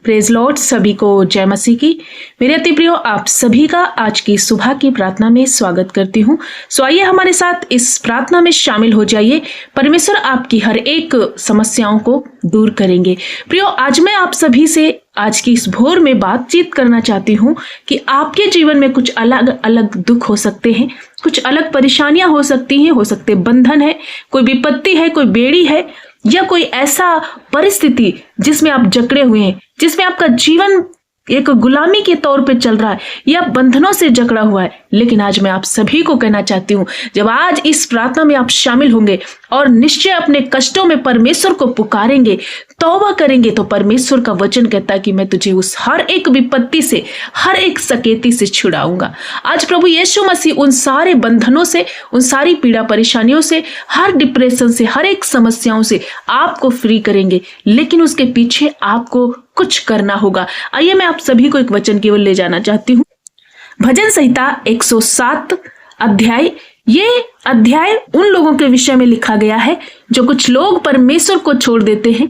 Praise Lord, सभी को जय मसीह की। मेरे अति प्रियो, आप सभी का आज की सुबह की प्रार्थना में स्वागत करती हूँ। सो आइए हमारे साथ इस प्रार्थना में शामिल हो जाइए। परमेश्वर आपकी हर एक समस्याओं को दूर करेंगे। प्रियो, आज मैं आप सभी से आज की इस भोर में बातचीत करना चाहती हूँ कि आपके जीवन में कुछ अलग अलग दुख हो सकते हैं, कुछ अलग परेशानियां हो सकती हैं, हो सकते बंधन है, कोई विपत्ति है, कोई बेड़ी है, या कोई ऐसा परिस्थिति जिसमें आप जकड़े हुए हैं, जिसमें आपका जीवन एक गुलामी के तौर पे चल रहा है या बंधनों से जकड़ा हुआ है। लेकिन आज मैं आप सभी को कहना चाहती हूँ, जब आज इस प्रार्थना में आप शामिल होंगे और निश्चय अपने कष्टों में परमेश्वर को पुकारेंगे, तौबा करेंगे, तो परमेश्वर का वचन कहता है कि मैं तुझे उस हर एक विपत्ति से, हर एक सकेती से छुड़ाऊंगा। आज प्रभु यीशु मसीह उन सारे बंधनों से, उन सारी पीड़ा परेशानियों से, हर डिप्रेशन से, हर एक समस्याओं से आपको फ्री करेंगे। लेकिन उसके पीछे आपको कुछ करना होगा। आइए मैं आप सभी को एक वचन केवल ले जाना चाहती हूँ। भजन संहिता 107 अध्याय, ये अध्याय उन लोगों के विषय में लिखा गया है जो कुछ लोग परमेश्वर को छोड़ देते हैं,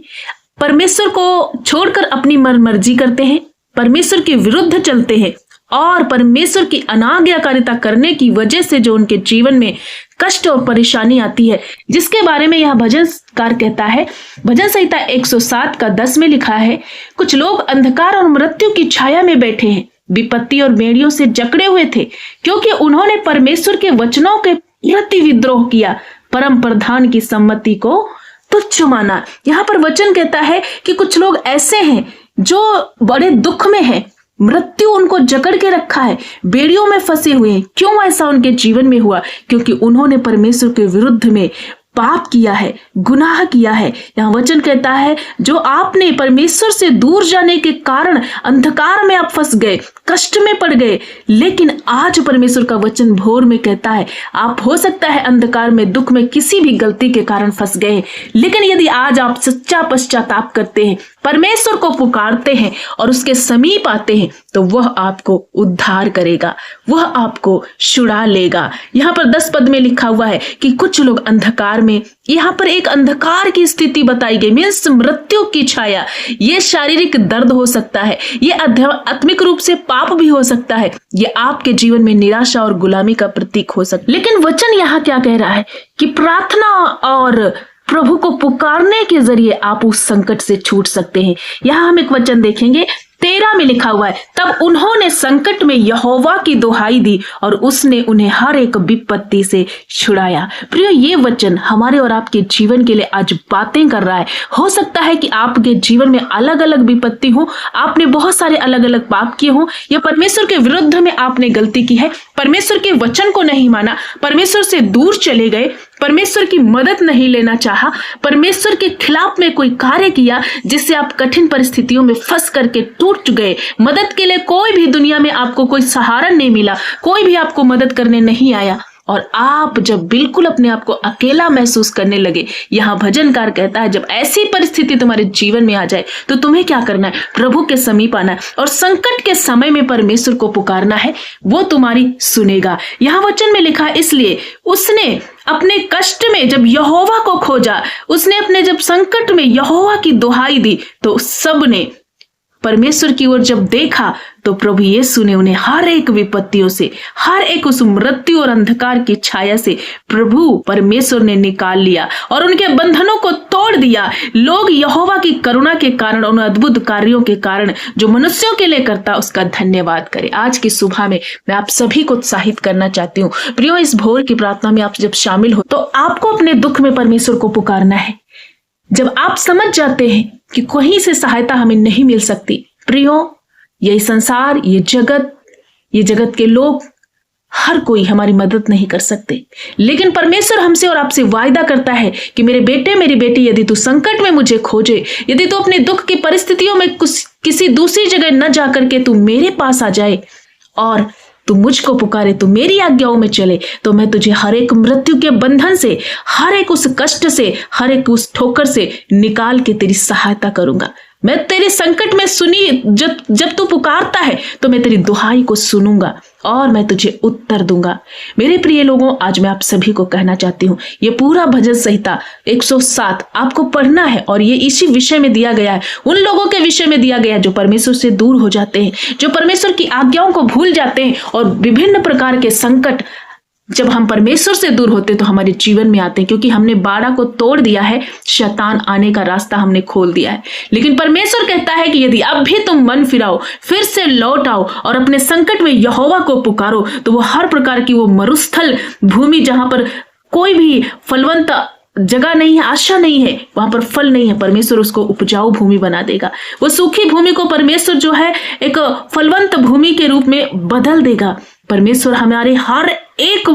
परमेश्वर को छोड़कर अपनी मर्जी करते हैं, परमेश्वर के विरुद्ध चलते हैं और परमेश्वर की अनाज्ञाकारिता करने की वजह से जो उनके जीवन में कष्ट और परेशानी आती है, जिसके बारे में यह भजनकार कहता है। भजन संहिता 107 का 10 में लिखा है, कुछ लोग अंधकार और मृत्यु की छाया में बैठे हैं, विपत्ति और बेड़ियों से जकड़े हुए थे, क्योंकि उन्होंने परमेश्वर के वचनों के प्रति विद्रोह किया, परम प्रधान की सम्मति को तुच्छ माना। यहाँ पर वचन कहता है कि कुछ लोग ऐसे हैं जो बड़े दुख में हैं, मृत्यु उनको जकड़ के रखा है, बेड़ियों में फंसे हुए हैं। क्यों ऐसा उनके जीवन में हुआ? क्योंकि उन्होंने परमेश्वर के विरुद्ध में पाप किया है, गुनाह किया है। यहाँ वचन कहता है, जो आपने परमेश्वर से दूर जाने के कारण अंधकार में आप फंस गए, कष्ट में पड़ गए। लेकिन आज परमेश्वर का वचन भोर में कहता है, आप हो सकता है अंधकार में, दुख में किसी भी गलती के कारण फंस गए, लेकिन यदि आज आप सच्चा पश्चाताप करते हैं, परमेश्वर को पुकारते हैं और उसके समीप आते हैं, तो वह आपको उद्धार करेगा, वह आपको छुड़ा लेगा। यहाँ पर 10 पद में लिखा हुआ है कि कुछ लोग अंधकार में, यहाँ पर एक अंधकार की स्थिति बताई गई, मीन्स मृत्यु की छाया। ये शारीरिक दर्द हो सकता है, ये आत्मिक रूप से पाप भी हो सकता है, ये आपके जीवन में निराशा और गुलामी का प्रतीक हो सकता है। लेकिन वचन यहाँ क्या कह रहा है कि प्रार्थना और प्रभु को पुकारने के जरिए आप उस संकट से छूट सकते हैं। यहाँ हम एक वचन देखेंगे, 13 में लिखा हुआ है, तब उन्होंने संकट में यहोवा की दुहाई दी और उसने उन्हें हर एक विपत्ति से छुड़ाया। प्रियो, ये वचन हमारे और आपके जीवन के लिए आज बातें कर रहा है। हो सकता है कि आपके जीवन में अलग अलग विपत्ति हो, आपने बहुत सारे अलग अलग पाप किए हो, या परमेश्वर के विरुद्ध में आपने गलती की है, परमेश्वर के वचन को नहीं माना, परमेश्वर से दूर चले गए, परमेश्वर की मदद नहीं लेना चाहा, परमेश्वर के खिलाफ में कोई कार्य किया जिससे आप कठिन परिस्थितियों में फंस करके टूट गए। मदद के लिए कोई भी दुनिया में आपको कोई सहारा नहीं मिला, कोई भी आपको मदद करने नहीं आया, और आप जब बिल्कुल अपने आप को अकेला महसूस करने लगे, यहाँ भजनकार कहता है, जब ऐसी परिस्थिति तुम्हारे जीवन में आ जाए तो तुम्हें क्या करना है? प्रभु के समीप आना है और संकट के समय में परमेश्वर को पुकारना है, वो तुम्हारी सुनेगा। यहाँ वचन में लिखा है, इसलिए उसने अपने कष्ट में जब यहोवा को खोजा, उसने अपने जब संकट में यहोवा की दुहाई दी, तो सबने परमेश्वर की ओर जब देखा तो प्रभु यीशु ने उन्हें हर एक विपत्तियों से, हर एक उस मृत्यु और अंधकार की छाया से प्रभु परमेश्वर ने निकाल लिया और उनके बंधनों को तोड़ दिया। लोग यहोवा की करुणा के कारण, उन अद्भुत कार्यों के कारण जो मनुष्यों के लिए करता, उसका धन्यवाद करें। आज की सुबह में मैं आप सभी को उत्साहित करना चाहती हूँ। प्रियो, इस भोर की प्रार्थना में आप जब शामिल हो तो आपको अपने दुख में परमेश्वर को पुकारना है। जब आप समझ जाते हैं कि कहीं से सहायता हमें नहीं मिल सकती, प्रियो, ये संसार, ये जगत के लोग, हर कोई हमारी मदद नहीं कर सकते, लेकिन परमेश्वर हमसे और आपसे वायदा करता है कि मेरे बेटे, मेरी बेटी, यदि तू संकट में मुझे खोजे, यदि तू अपने दुख की परिस्थितियों में किसी दूसरी जगह न जा करके तू मेरे पास आ जाए और तू मुझको पुकारे, तू मेरी आज्ञाओं में चले, तो मैं तुझे हर एक मृत्यु के बंधन से, हर एक उस कष्ट से, हर एक उस ठोकर से निकाल के तेरी सहायता करूंगा। मैं तेरे संकट में सुनी, जब तू पुकारता है तो मैं तेरी दुहाई को सुनूंगा और मैं तुझे उत्तर दूंगा। मेरे प्रिय लोगों, आज मैं आप सभी को कहना चाहती हूँ, ये पूरा भजन संहिता 107 आपको पढ़ना है और ये इसी विषय में दिया गया है, उन लोगों के विषय में दिया गया है जो परमेश्वर से दूर हो जाते हैं, जो परमेश्वर की आज्ञाओं को भूल जाते हैं और विभिन्न प्रकार के संकट जब हम परमेश्वर से दूर होते तो हमारे जीवन में आते हैं, क्योंकि हमने बाड़ा को तोड़ दिया है, शैतान आने का रास्ता हमने खोल दिया है। लेकिन परमेश्वर कहता है कि यदि अब भी तुम मन फिराओ, फिर से लौट आओ और अपने संकट में यहोवा को पुकारो, तो वो हर प्रकार की वो मरुस्थल भूमि जहां पर कोई भी फलवंत जगह नहीं है, आशा नहीं है, वहां पर फल नहीं है, परमेश्वर उसको उपजाऊ भूमि बना देगा। वो सूखी भूमि को परमेश्वर जो है एक फलवंत भूमि के रूप में बदल देगा। परमेश्वर हमारे हर एक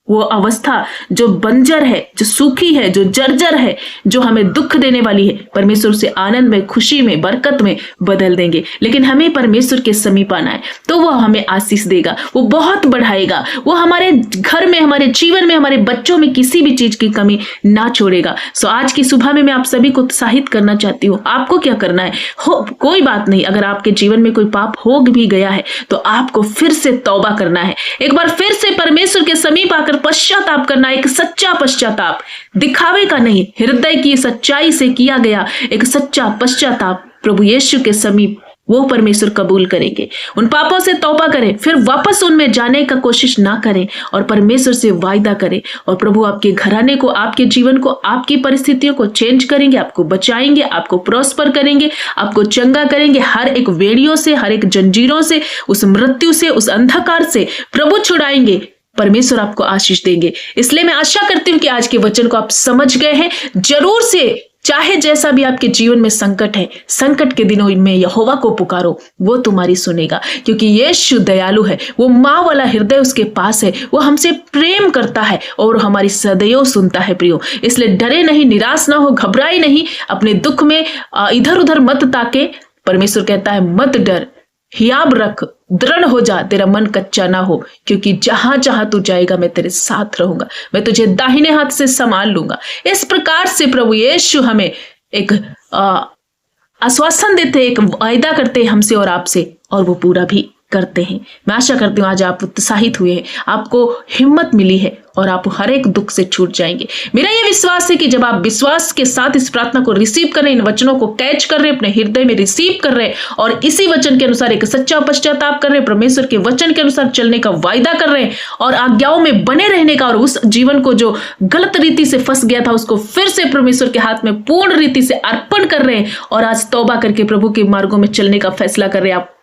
वो अवस्था जो बंजर है, जो सूखी है, जो जर्जर है, जो हमें दुख देने वाली है, परमेश्वर उसे आनंद में, खुशी में, बरकत में बदल देंगे। लेकिन हमें परमेश्वर के समीप आना है तो वह हमें आशीष देगा, वो बहुत बढ़ाएगा, वो हमारे घर में, हमारे जीवन में, हमारे बच्चों में किसी भी चीज की कमी ना छोड़ेगा। सो आज की सुबह में मैं आप सभी को उत्साहित करना चाहती हूँ। आपको क्या करना है? कोई बात नहीं, अगर आपके जीवन में कोई पाप हो भी गया है तो आपको फिर से तौबा करना है, एक बार फिर से परमेश्वर के समीप आकर पश्चाताप करना, एक सच्चा पश्चाताप, दिखावे का नहीं, हृदय की सच्चाई से किया गया एक सच्चा पश्चाताप प्रभु यीशु के समीप वो परमेश्वर कबूल करेंगे। उन पापों से तौबा करें, फिर वापस उनमें जाने का कोशिश ना करें और परमेश्वर से वायदा करें, और प्रभु आपके घराने को, आपके जीवन को, आपकी परिस्थितियों को चेंज करेंगे, आपको बचाएंगे, आपको प्रॉस्पर करेंगे, आपको चंगा करेंगे, हर एक वेड़ियों से, हर एक जंजीरों से, उस मृत्यु से, उस अंधकार से प्रभु छुड़ाएंगे। परमेश्वर आपको आशीष देंगे। इसलिए मैं आशा करती हूँ कि आज के वचन को आप समझ गए हैं। जरूर से, चाहे जैसा भी आपके जीवन में संकट है, संकट के दिनों में यहोवा को पुकारो, वो तुम्हारी सुनेगा, क्योंकि यीशु दयालु है, वो माँ वाला हृदय उसके पास है, वो हमसे प्रेम करता है और हमारी सदैव सुनता है प्रियो। इसलिए डरे नहीं, निराश ना हो, घबराए नहीं, अपने दुख में इधर उधर मत ताके। परमेश्वर कहता है मत डर, हियाब रख, दृढ़ हो जा, तेरा मन कच्चा ना हो, क्योंकि जहां जहां तू जाएगा मैं तेरे साथ रहूंगा, मैं तुझे दाहिने हाथ से संभाल लूंगा। इस प्रकार से प्रभु यीशु हमें एक आश्वासन देते, एक वायदा करते हैं हमसे और आपसे, और वो पूरा भी करते हैं। मैं आशा करती हूँ आज आप उत्साहित हुए हैं, आपको हिम्मत मिली है और आप हर एक दुख से छूट जाएंगे। मेरा ये विश्वास है कि जब आप विश्वास के साथ इस प्रार्थना को रिसीव कर रहे हैं, इन वचनों को कैच कर रहे हैं, अपने हृदय में रिसीव कर रहे हैं और इसी वचन के अनुसार एक सच्चा पश्चाताप कर रहे हैं, परमेश्वर के वचन के अनुसार चलने का वायदा कर रहे हैं और आज्ञाओं में बने रहने का, और उस जीवन को जो गलत रीति से फंस गया था उसको फिर से परमेश्वर के हाथ में पूर्ण रीति से अर्पण कर रहे हैं और आज तौबा करके प्रभु के मार्गों में चलने का फैसला कर रहे हैं, आप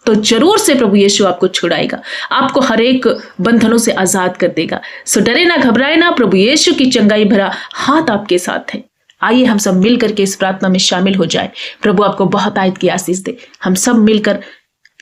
तो जरूर से प्रभु यीशु आपको छुड़ाएगा, आपको हर एक बंधनों से आजाद कर देगा। सो डरे ना, घबराए ना, प्रभु यीशु की चंगाई भरा हाथ आपके साथ है। आइए हम सब मिलकर के इस प्रार्थना में शामिल हो जाए। प्रभु आपको बहुत आयत की आशीष दे। हम सब मिलकर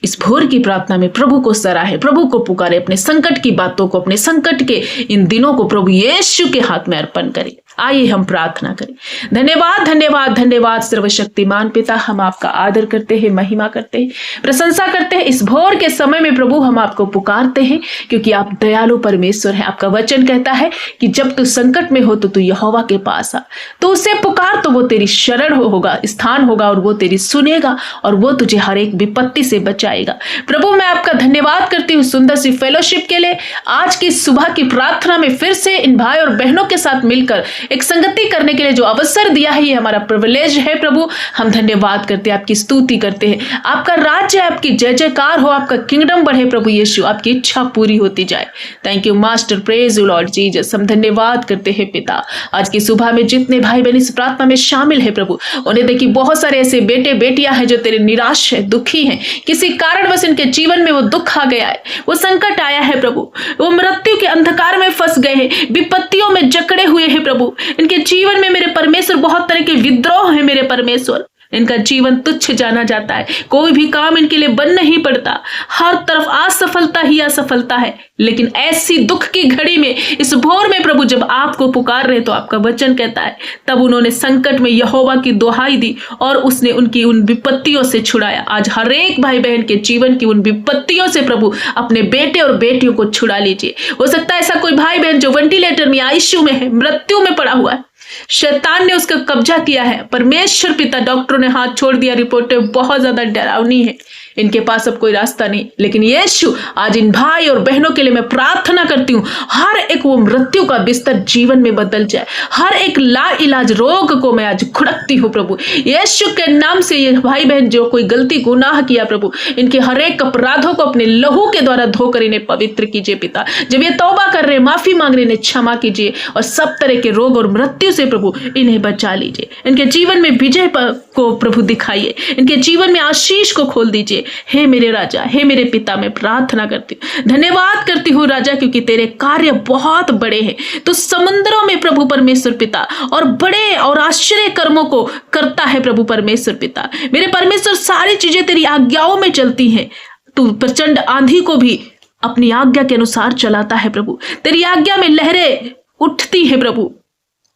इस भोर की प्रार्थना में प्रभु को सराहे, प्रभु को पुकारे, अपने संकट की बातों को, अपने संकट के इन दिनों को प्रभु यीशु के हाथ में अर्पण करें। आइए हम प्रार्थना करें। धन्यवाद धन्यवाद धन्यवाद सर्वशक्तिमान पिता, हम आपका आदर करते हैं, महिमा करते हैं, प्रशंसा करते हैं। इस भोर के समय में प्रभु हम आपको पुकारते हैं क्योंकि आप दयालु परमेश्वर हैं। आपका वचन कहता है कि जब तू संकट में हो तो तू यहोवा के पास आ, तो उसे पुकार तो वो तेरी शरण होगा, स्थान होगा और वो तेरी सुनेगा और वो तुझे हर एक विपत्ति से बचाएगा। प्रभु मैं आपका धन्यवाद करती हूँ सुंदर सी फेलोशिप के लिए। आज की सुबह की प्रार्थना में फिर से इन भाई और बहनों के साथ मिलकर एक संगति करने के लिए जो अवसर दिया है, ये हमारा प्रिविलेज है। प्रभु हम धन्यवाद करते हैं, आपकी स्तुति करते हैं। आपका राज्य, आपकी जय जयकार हो, आपका किंगडम बढ़े प्रभु यीशु, आपकी इच्छा पूरी होती जाए। Thank you master, praise you Lord Jesus. हम धन्यवाद करते हैं पिता। आज की सुबह में जितने भाई बहन इस प्रार्थना में शामिल है प्रभु, उन्हें देखिए बहुत सारे ऐसे बेटे बेटियां हैं जो तेरे निराश है, दुखी हैं, किसी कारणवश इनके जीवन में वो दुख आ गया है, वो संकट आया है प्रभु, वो मृत्यु के अंधकार में फंस गए हैं, विपत्तियों में जकड़े हुए हैं प्रभु। इनके जीवन में मेरे परमेश्वर बहुत तरह के विद्रोह है मेरे परमेश्वर, इनका जीवन तुच्छ जाना जाता है, कोई भी काम इनके लिए बन नहीं पड़ता, हर तरफ असफलता ही असफलता है। लेकिन ऐसी दुख की घड़ी में इस भोर में प्रभु जब आपको पुकार रहे तो आपका वचन कहता है तब उन्होंने संकट में यहोवा की दुहाई दी और उसने उनकी उन विपत्तियों से छुड़ाया। आज हर एक भाई बहन के जीवन की उन विपत्तियों से प्रभु अपने बेटे और बेटियों को छुड़ा लीजिए। हो सकता है ऐसा कोई भाई बहन जो वेंटिलेटर में, आईसीयू में है, मृत्यु में पड़ा हुआ है, शैतान ने उसका कब्जा किया है। परमेश्वर पिता, डॉक्टरों ने हाथ छोड़ दिया, रिपोर्टें बहुत ज्यादा डरावनी है, इनके पास अब कोई रास्ता नहीं। लेकिन यीशु, आज इन भाई और बहनों के लिए मैं प्रार्थना करती हूँ, हर एक वो मृत्यु का बिस्तर जीवन में बदल जाए, हर एक ला इलाज रोग को मैं आज खुड़कती हूँ प्रभु यीशु के नाम से। ये भाई बहन जो कोई गलती गुनाह किया प्रभु, इनके हर एक अपराधों को अपने लहू के द्वारा धोकर इन्हें पवित्र कीजिए पिता। जब ये तौबा कर रहे, माफी मांग रहे, इन्हें क्षमा कीजिए और सब तरह के रोग और मृत्यु से प्रभु इन्हें बचा लीजिए। इनके जीवन में विजय को प्रभु दिखाइए, इनके जीवन में आशीष को खोल दीजिए। हे मेरे राजा, हे मेरे पिता, मैं प्रार्थना करती हूँ, धन्यवाद करती हूँ राजा, क्योंकि तेरे कार्य बहुत बड़े हैं। तो समुद्रों में प्रभु परमेश्वर पिता और बड़े और आश्चर्य कर्मों को करता है प्रभु परमेश्वर पिता। मेरे परमेश्वर, सारी चीजें तेरी आज्ञाओं में चलती हैं। तू प्रचंड आंधी को भी अपनी आज्ञा के अनुसार चलाता है प्रभु। तेरी आज्ञा में लहरें उठती है प्रभु,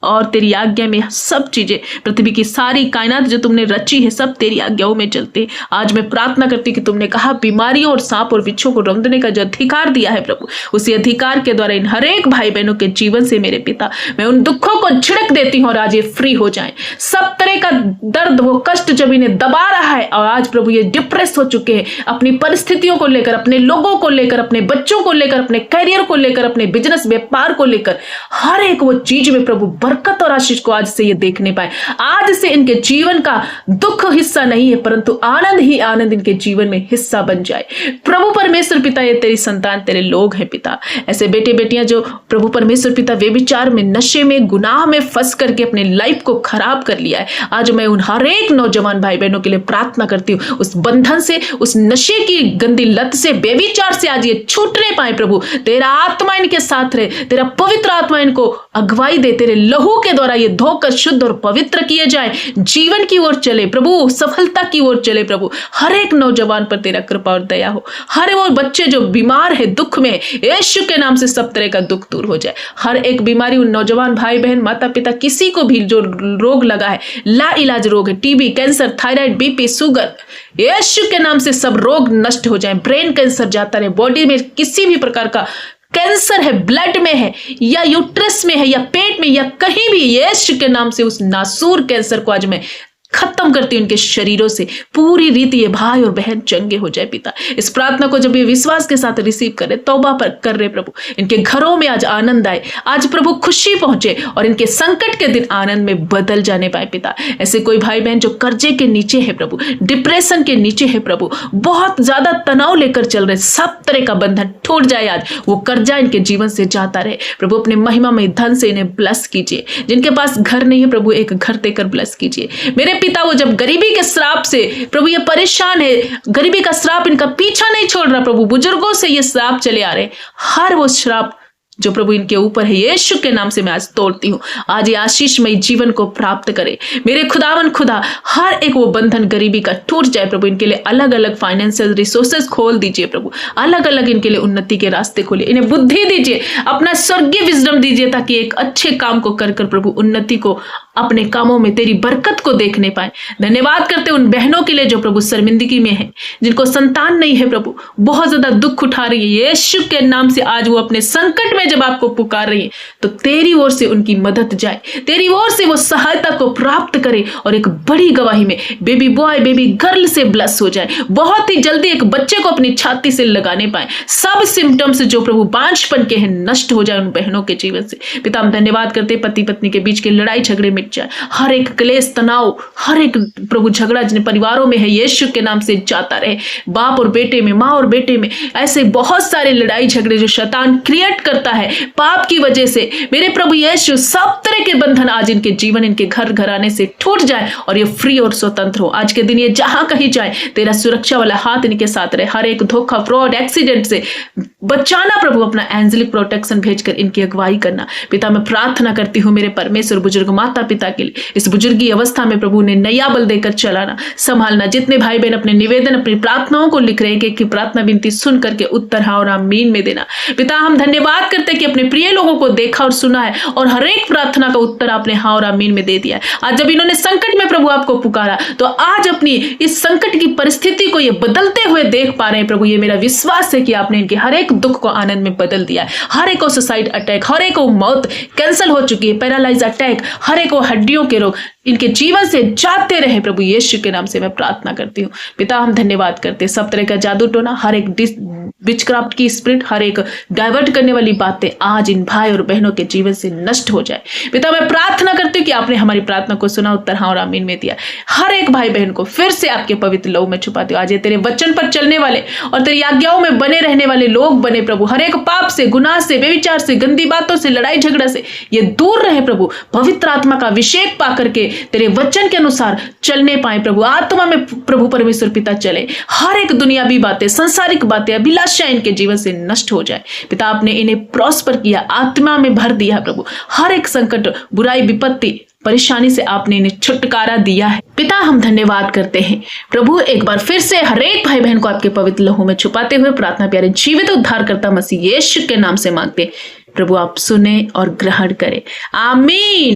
और तेरी आज्ञा में सब चीजें, पृथ्वी की सारी कायनात जो तुमने रची है, सब तेरी आज्ञाओं में चलते हैं। आज मैं प्रार्थना करती कि तुमने कहा बीमारियों और सांप और बिच्छू को रौंदने का जो अधिकार दिया है प्रभु, उसी अधिकार के द्वारा इन हर एक भाई बहनों के जीवन से मेरे पिता मैं उन दुखों को छिड़क देती हूँ और आज ये फ्री हो जाएं। सब तरह का दर्द, वो कष्ट जब इन्हें दबा रहा है, और आज प्रभु ये डिप्रेस हो चुके हैं अपनी परिस्थितियों को लेकर, अपने लोगों को लेकर, अपने बच्चों को लेकर, अपने करियर को लेकर, अपने बिजनेस व्यापार को लेकर, हर एक वो चीज में प्रभु बरकत और आशीष को आज से ये देखने पाए। आज से इनके जीवन का दुख हिस्सा नहीं है, परंतु आनंद ही आनंद इनके जीवन में हिस्सा बन जाए। प्रभु परमेश्वर पिता, ये तेरी संतान, तेरे लोग हैं पिता। ऐसे बेटे बेटियां जो प्रभु परमेश्वर पिता व्यभिचार में, नशे में, गुनाह में फंस करके अपने लाइफ को खराब कर लिया है, आज मैं उन हर एक नौजवान भाई बहनों के लिए प्रार्थना करती हूँ, उस बंधन से, उस नशे की गंदी लत से, व्यभिचार से आज ये छूटने पाए प्रभु। तेरा आत्मा इनके साथ रहे, तेरा पवित्र आत्मा इनको अगुवाई दे, तेरे लहू के द्वारा ये धोकर शुद्ध और पवित्र किए जाए, जीवन की ओर चले प्रभु, सफलता की ओर चले प्रभु। हर एक नौजवान पर तेरा कृपा और दया हो। हर वो बच्चे जो बीमार है, दुख में, यीशु के नाम से सब तरह का दुख दूर हो जाए। हर एक बीमारी उन नौजवान भाई बहन, माता पिता, किसी को भी जो रोग लगा है, ला इलाज रोग है, TB, cancer, thyroid, BP, sugar, यीशु के नाम से सब रोग नष्ट हो जाए। ब्रेन कैंसर जाता रहे, बॉडी में किसी भी प्रकार का कैंसर है, ब्लड में है या यूट्रस में है या पेट में या कहीं भी, यीशु के नाम से उस नासूर कैंसर को आज मैं खत्म करती हूं। इनके शरीरों से पूरी रीति ये भाई और बहन चंगे हो जाए पिता। इस प्रार्थना को जब ये विश्वास के साथ रिसीव करे, तौबा पर कर रहे प्रभु, इनके घरों में आज आनंद आए, आज प्रभु खुशी पहुंचे और इनके संकट के दिन आनंद में बदल जाने पाए पिता। ऐसे कोई भाई बहन जो कर्जे के नीचे है प्रभु, डिप्रेशन के नीचे है प्रभु, बहुत ज्यादा तनाव लेकर चल रहे, सब तरह का बंधन टूट जाए, आज वो कर्जा इनके जीवन से जाता रहे प्रभु। अपने महिमा में धन से इन्हें ब्लेस कीजिए। जिनके पास घर नहीं है प्रभु, एक घर देकर ब्लेस कीजिए मेरे पिता। वो जब गरीबी के श्राप से प्रभु ये परेशान है, गरीबी का श्राप इनका पीछा नहीं छोड़ रहा प्रभु, बुजुर्गों से ये श्राप चले आ रहे, हर वो श्राप जो प्रभु इनके ऊपर है, यीशु के नाम से मैं आज तोड़ती हूँ। आज ये आशीषमय जीवन को प्राप्त करे मेरे खुदावन खुदा। हर एक वो बंधन गरीबी का टूट जाए प्रभु। इनके लिए अलग अलग फाइनेंशियल रिसोर्सेज खोल दीजिए प्रभु, अलग अलग इनके लिए उन्नति के रास्ते खोलिए, इन्हें बुद्धि दीजिए, अपना स्वर्गीय विजडम दीजिए, ताकि एक अच्छे काम को कर कर प्रभु उन्नति को, अपने कामों में तेरी बरकत को देखने पाए। धन्यवाद करते उन बहनों के लिए जो प्रभु शर्मिंदगी में है, जिनको संतान नहीं है प्रभु, बहुत ज्यादा दुख उठा रही है, यीशु के नाम से आज वो अपने संकट में जब आपको पुकार रही है, तो तेरी ओर से उनकी मदद जाए, तेरी ओर से वो सहायता को प्राप्त करे और एक बड़ी गवाही में बेबी बॉय, बेबी गर्ल से ब्लेस हो जाए, बहुत ही जल्दी एक बच्चे को अपनी छाती से लगाने पाए। सब सिम्टम्स जो प्रभु बांझपन के हैं नष्ट हो जाए उन बहनों के जीवन से पिता। हम धन्यवाद करते पति पत्नी के बीच के लड़ाई झगड़े मिट जाए, हर एक क्लेश तनाव, हर एक प्रभु झगड़ा जिन परिवारों में है, यीशु के नाम से जाता रहे। बाप और बेटे में, माँ और बेटे में, ऐसे बहुत सारे लड़ाई झगड़े जो शैतान क्रिएट करता है पाप की वजह से, मेरे प्रभु यीशु सब तरह के बंधन आज इनके जीवन, इनके घर घराने से टूट जाए और ये फ्री और स्वतंत्र हो। आज के दिन ये जहां कहीं जाए, तेरा सुरक्षा वाला हाथ इनके साथ रहे। हर एक धोखा, फ्रॉड, एक्सीडेंट से बचाना प्रभु, अपना एंजेलिक प्रोटेक्शन भेजकर इनकी अगुवाई करना पिता। मैं प्रार्थना करती हूँ मेरे परमेश्वर, बुजुर्ग माता पिता के लिए, इस बुजुर्गी अवस्था में प्रभु ने नया बल देकर चलाना, संभालना। जितने भाई बहन अपने निवेदन, अपनी प्रार्थनाओं को लिख रहे हैं कि प्रार्थना विनती सुन करके उत्तर हाँ और आमीन में देना पिता। हम धन्यवाद करते हैं कि अपने प्रिय लोगों को देखा और सुना है और हर एक प्रार्थना का उत्तर आपने हाँ और आमीन में दे दिया है। आज जब इन्होंने संकट में प्रभु आपको पुकारा, तो आज अपनी इस संकट की परिस्थिति को ये बदलते हुए देख पा रहे हैं प्रभु। ये मेरा विश्वास है कि आपने इनके हर एक एक दुख को आनंद में बदल दिया है। हर एक को सुसाइड अटैक, हर एक को मौत कैंसिल हो चुकी है, पैरालाइज अटैक, हर एक को हड्डियों के रोग इनके जीवन से जाते रहे। प्रभु यीशु के नाम से मैं प्रार्थना करती हूँ। पिता हम धन्यवाद करते हैं, सब तरह का जादू टोना, हर एक विचक्राफ्ट की स्पिरिट, हर एक डाइवर्ट करने वाली बातें आज इन भाई और बहनों के जीवन से नष्ट हो जाए। पिता मैं प्रार्थना करती हूँ कि आपने हमारी प्रार्थना को सुना, उत्तर हाँ और आमीन में दिया। हर एक भाई बहन को फिर से आपके पवित्र लहू में छुपाती हूँ। आज ये तेरे वचन पर चलने वाले और तेरी आज्ञाओं में बने रहने वाले लोग बने प्रभु। हर एक पाप से, गुनाह से, बेविचार से, गंदी बातों से, लड़ाई झगड़ा से ये दूर रहे प्रभु। पवित्र आत्मा का अभिषेक पा करके तेरे वचन के अनुसार चलने पाए प्रभु। आत्मा में प्रभु परमेश्वर पिता चले। हर एक दुनियावी बातें, संसारिक बातें, अभिलाषाएं इनके जीवन से नष्ट हो जाए। पिता आपने इन्हें प्रॉस्पर किया, आत्मा में भर दिया प्रभु। हर एक संकट, बुराई, विपत्ति, परेशानी से आपने इन्हें छुटकारा दिया है। पिता हम धन्यवाद करते हैं प्रभु। एक बार फिर से हर एक भाई बहन को आपके पवित्र लहू में छुपाते हुए प्रार्थना प्यारे जीवित उद्धारकर्ता मसीह यीशु के नाम से मांगते प्रभु। आप सुने और ग्रहण करें, आमीन।